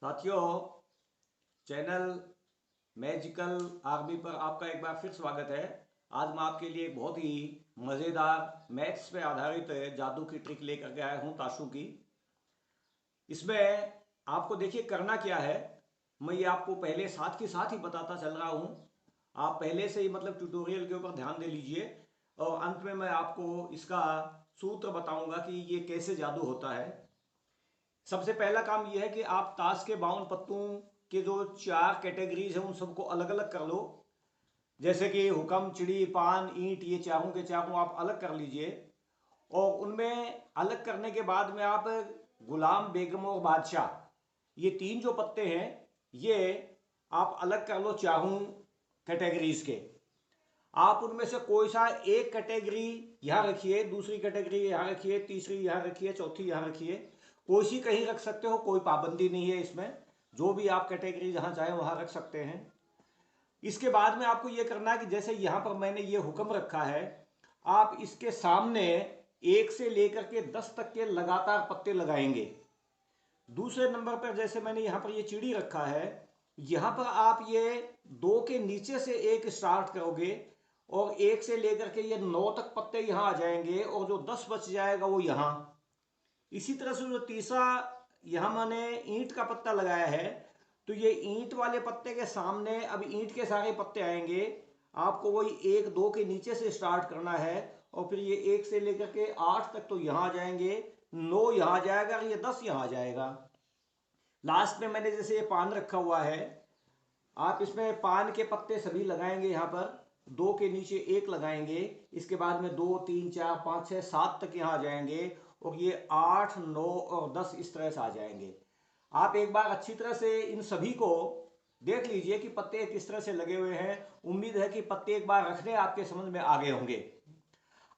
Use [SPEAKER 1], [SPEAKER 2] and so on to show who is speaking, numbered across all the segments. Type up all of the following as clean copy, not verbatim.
[SPEAKER 1] साथियों, channel magical army पर आपका एक बार फिर स्वागत है। आज मैं आपके लिए एक बहुत ही मज़ेदार मैथ्स पे आधारित जादू की ट्रिक लेकर के आया हूँ, ताशू की। इसमें आपको देखिए करना क्या है, मैं ये आपको पहले साथ के साथ ही बताता चल रहा हूँ। आप पहले से ही मतलब ट्यूटोरियल के ऊपर ध्यान दे लीजिए और अंत में मैं आपको इसका सूत्र बताऊंगा कि ये कैसे जादू होता है। सबसे पहला काम यह है कि आप ताश के 52 पत्तों के जो 4 कैटेगरीज हैं उन सबको अलग अलग कर लो। जैसे कि हुक्म, चिड़ी, पान, ईंट, ये चारों के चारों आप अलग कर लीजिए। और उनमें अलग करने के बाद में आप गुलाम, बेगम और बादशाह, ये तीन जो पत्ते हैं ये आप अलग कर लो चारों कैटेगरीज के। आप उनमें से कोई सा एक कैटेगरी यहाँ रखिए, दूसरी कैटेगरी यहाँ रखिए, तीसरी यहाँ रखिए, चौथी यहाँ रखिए। कोई सी कहीं रख सकते हो, कोई पाबंदी नहीं है इसमें। जो भी आप कैटेगरी जहाँ चाहे वहाँ रख सकते हैं। इसके बाद में आपको ये करना है कि जैसे यहाँ पर मैंने ये हुक्म रखा है, आप इसके सामने 1 से लेकर के 10 तक के लगातार पत्ते लगाएंगे। दूसरे नंबर पर जैसे मैंने यहाँ पर ये चिड़ी रखा है, यहाँ पर आप ये 2 के नीचे से एक स्टार्ट करोगे और 1 से लेकर के ये 9 तक पत्ते यहाँ आ जाएंगे और जो 10 बच जाएगा वो यहाँ। इसी तरह से जो तीसरा यहाँ मैंने ईंट का पत्ता लगाया है, तो ये ईंट वाले पत्ते के सामने अब ईंट के सारे पत्ते आएंगे। आपको वही 1 2 के नीचे से स्टार्ट करना है और फिर ये 1 से लेकर के 8 तक तो यहाँ आ जाएंगे, 9 यहाँ आ जाएगा और ये 10 यहाँ आ जाएगा। लास्ट में मैंने जैसे ये पान रखा हुआ है, आप इसमें पान के पत्ते सभी लगाएंगे। यहाँ पर 2 के नीचे 1 लगाएंगे, इसके बाद में 2 3 4 5 6 7 तक यहाँ आ जाएंगे और ये 8 9 और 10 इस तरह से आ जाएंगे। आप एक बार अच्छी तरह से इन सभी को देख लीजिए कि पत्ते किस तरह से लगे हुए हैं। उम्मीद है कि पत्ते एक बार रखने आपके समझ में आ गए होंगे।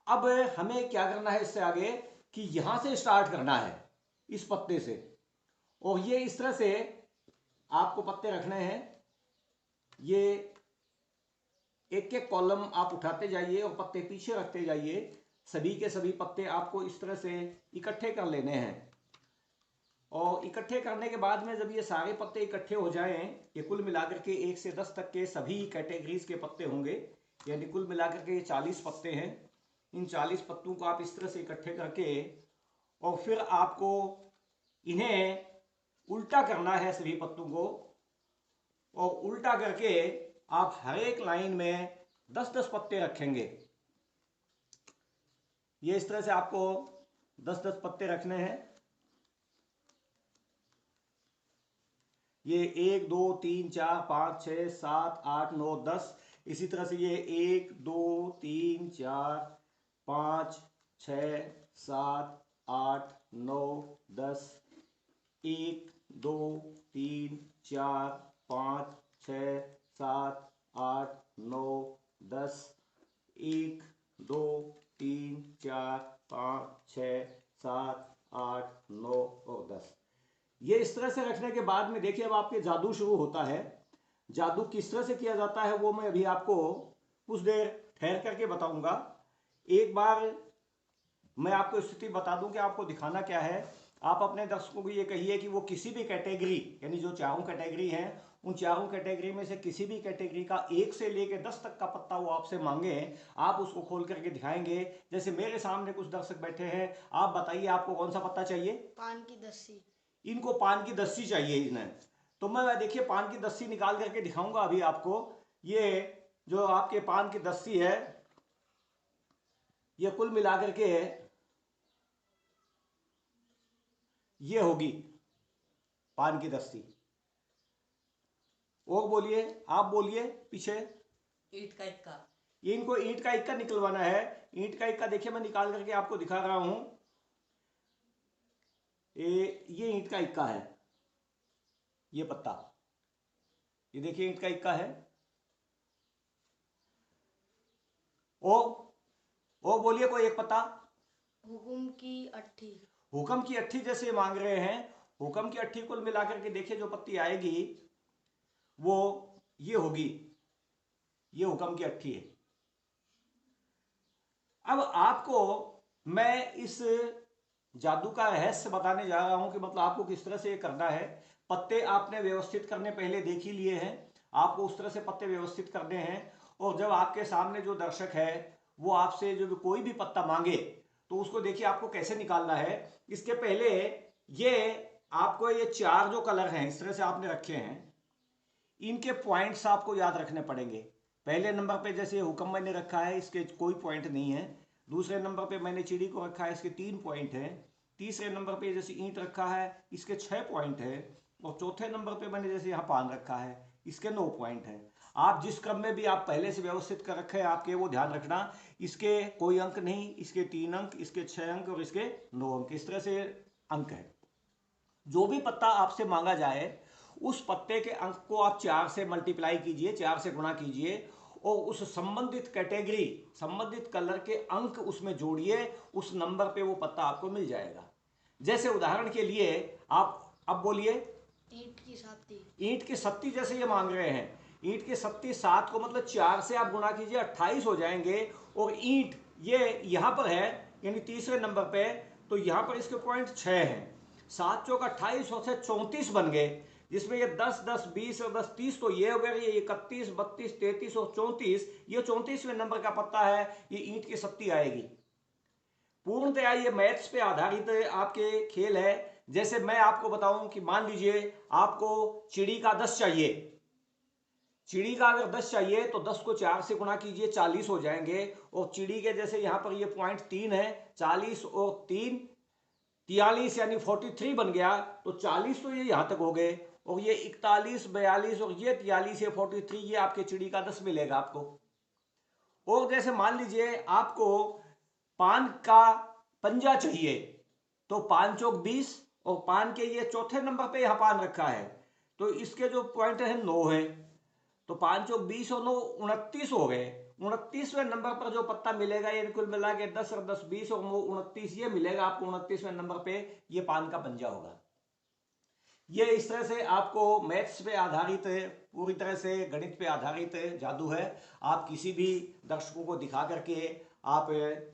[SPEAKER 1] अब हमें क्या करना है इससे आगे कि यहां से स्टार्ट करना है, इस पत्ते से। और ये इस तरह से आपको पत्ते रखने हैं। ये एक एक कॉलम आप उठाते जाइए और पत्ते पीछे रखते जाइए। सभी के सभी पत्ते आपको इस तरह से इकट्ठे कर लेने हैं। और इकट्ठे करने के बाद में जब ये सारे पत्ते इकट्ठे हो जाएं, ये कुल मिलाकर के 1 से 10 तक के सभी कैटेगरीज के पत्ते होंगे, यानी कुल मिलाकर के ये 40 पत्ते हैं। इन 40 पत्तों को आप इस तरह से इकट्ठे करके और फिर आपको इन्हें उल्टा करना है सभी पत्तों को। और उल्टा करके आप हर एक लाइन में 10-10 पत्ते रखेंगे। ये इस तरह से आपको 10-10 पत्ते रखने हैं। ये 1 2 3 4 5 6 7 8 9 10, इसी तरह से ये 1 2 3 4 5 6 7 8 9 10, 1 2 3 4 5 6 7 8 9 10, 1 2 3 4 5 6 7 8 9 और 10। ये इस तरह से रखने के बाद में देखिए अब आपके जादू शुरू होता है। जादू किस तरह से किया जाता है वो मैं अभी आपको कुछ देर ठहर करके बताऊंगा। एक बार मैं आपको स्थिति बता दूं कि आपको दिखाना क्या है। आप अपने दर्शकों को ये कहिए कि वो किसी भी कैटेगरी, यानी जो चारों कैटेगरी हैं, उन चारों कैटेगरी में से किसी भी कैटेगरी का 1 से लेकर 10 तक का पत्ता वो आपसे मांगे, आप उसको खोल करके दिखाएंगे। जैसे मेरे सामने कुछ दर्शक बैठे हैं, आप बताइए आपको कौन सा पत्ता चाहिए।
[SPEAKER 2] पान की दस्सी।
[SPEAKER 1] इनको पान की दस्सी चाहिए इन्हें। तो मैं देखिए पान की दस्सी निकाल करके दिखाऊंगा अभी आपको। ये जो आपके पान की दस्सी है, ये कुल मिलाकर के ये होगी पान की दस्ती। और बोलिए, आप बोलिए पीछे।
[SPEAKER 2] ईट का इक्का।
[SPEAKER 1] ये इनको ईंट का इक्का निकलवाना है। ईंट का इक्का देखिए मैं निकाल करके आपको दिखा रहा हूं। ये ईंट का इक्का है, ये पत्ता, ये देखिए ईंट का इक्का है। ओ बोलिए कोई एक पत्ता।
[SPEAKER 2] हुकुम की अट्ठी।
[SPEAKER 1] हुक्म की अट्ठी जैसे मांग रहे हैं। हुक्म की अट्ठी कुल मिलाकर के देखिए जो पत्ती आएगी वो ये होगी, ये हुक्म की अट्ठी है। अब आपको मैं इस जादू का रहस्य बताने जा रहा हूं कि मतलब आपको किस तरह से ये करना है। पत्ते आपने व्यवस्थित करने पहले देख ही लिए हैं, आपको उस तरह से पत्ते व्यवस्थित करने हैं। और जब आपके सामने जो दर्शक है वो आपसे जो कोई भी पत्ता मांगे तो उसको देखिए आपको कैसे निकालना है। इसके पहले ये आपको ये चार जो कलर हैं इस तरह से आपने रखे हैं, इनके पॉइंट्स आपको याद रखने पड़ेंगे। पहले नंबर पे जैसे हुक्म मैंने रखा है, इसके कोई पॉइंट नहीं है। दूसरे नंबर पे मैंने चिड़ी को रखा है, इसके 3 पॉइंट हैं। तीसरे नंबर पे जैसे ईंट रखा है, इसके 6 पॉइंट है। और चौथे नंबर पे मैंने जैसे यहाँ पान रखा है, इसके 9 पॉइंट है। आप जिस क्रम में भी आप पहले से व्यवस्थित कर रखे हैं आपके, वो ध्यान रखना। इसके कोई अंक नहीं, इसके 3 अंक, इसके 6 अंक और इसके 9 अंक, इस तरह से अंक है। जो भी पत्ता आपसे मांगा जाए उस पत्ते के अंक को आप 4 से मल्टीप्लाई कीजिए, 4 से गुणा कीजिए और उस संबंधित कैटेगरी, संबंधित कलर के अंक उसमें जोड़िए, उस नंबर पे वो पत्ता आपको मिल जाएगा। जैसे उदाहरण के लिए आप अब बोलिए।
[SPEAKER 2] ईंट की सत्ती।
[SPEAKER 1] ईंट की सत्ती जैसे ये मांग रहे हैं, ईंट की सत्ती 7 को मतलब 4 से आप गुणा कीजिए, 28 हो जाएंगे। और ईंट ये यहां पर है यानी तीसरे नंबर पे, तो यहां पर इसके पॉइंट 6 हैं। 7 चौक 28 और 34 बन गए, जिसमें ये 10 10 20 और 10 30, तो ये हो गया ये 31 32 33 और 34, ये 34वें नंबर का पत्ता है, ये ईंट की सत्ती आएगी। पूर्णतया ये मैथ्स पे आधारित आपके खेल है। जैसे मैं आपको बताऊं कि मान लीजिए आपको चिड़ी का 10 चाहिए, चिड़ी का अगर 10 चाहिए तो 10 को 4 से गुणा कीजिए, 40 हो जाएंगे। और चिड़ी के जैसे यहां पर ये पॉइंट 3 है, 40 और 3 43 यानी 43 बन गया। तो 40 तो ये यहां तक हो गए, और ये 41 42 और ये 43 या 43, ये आपके चिड़ी का 10 मिलेगा आपको। और जैसे मान लीजिए आपको पान का पंजा चाहिए, तो 5 चौक 20, और पान के ये चौथे नंबर पे यहां पान रखा है, तो इसके जो पॉइंट है 9 है। तो 5 चौक 20 और 9 29 हो गए। 29वें नंबर पर जो पत्ता मिलेगा ये कुल मिला के 10 और 10 20 और 29, ये मिलेगा आपको 29वें नंबर पे, ये पान का पंजा होगा। ये इस तरह से आपको मैथ्स पे आधारित है, पूरी तरह से गणित पे आधारित जादू है। आप किसी भी दर्शकों को दिखा करके आप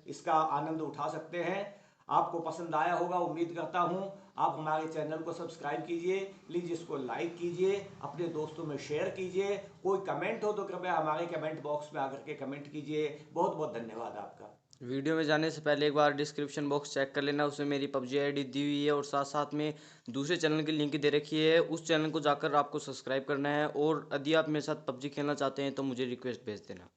[SPEAKER 1] इसका आनंद उठा सकते हैं। आपको पसंद आया होगा उम्मीद करता हूं। आप हमारे चैनल को सब्सक्राइब कीजिए, प्लीज़ इसको लाइक कीजिए, अपने दोस्तों में शेयर कीजिए। कोई कमेंट हो तो कृपया हमारे कमेंट बॉक्स में आकर के कमेंट कीजिए। बहुत बहुत धन्यवाद आपका।
[SPEAKER 3] वीडियो में जाने से पहले एक बार डिस्क्रिप्शन बॉक्स चेक कर लेना, उसमें मेरी पबजी आईडी दी हुई है और साथ साथ में दूसरे चैनल की लिंक दे रखी है। उस चैनल को जाकर आपको सब्सक्राइब करना है, और यदि आप मेरे साथ पबजी खेलना चाहते हैं तो मुझे रिक्वेस्ट भेज देना।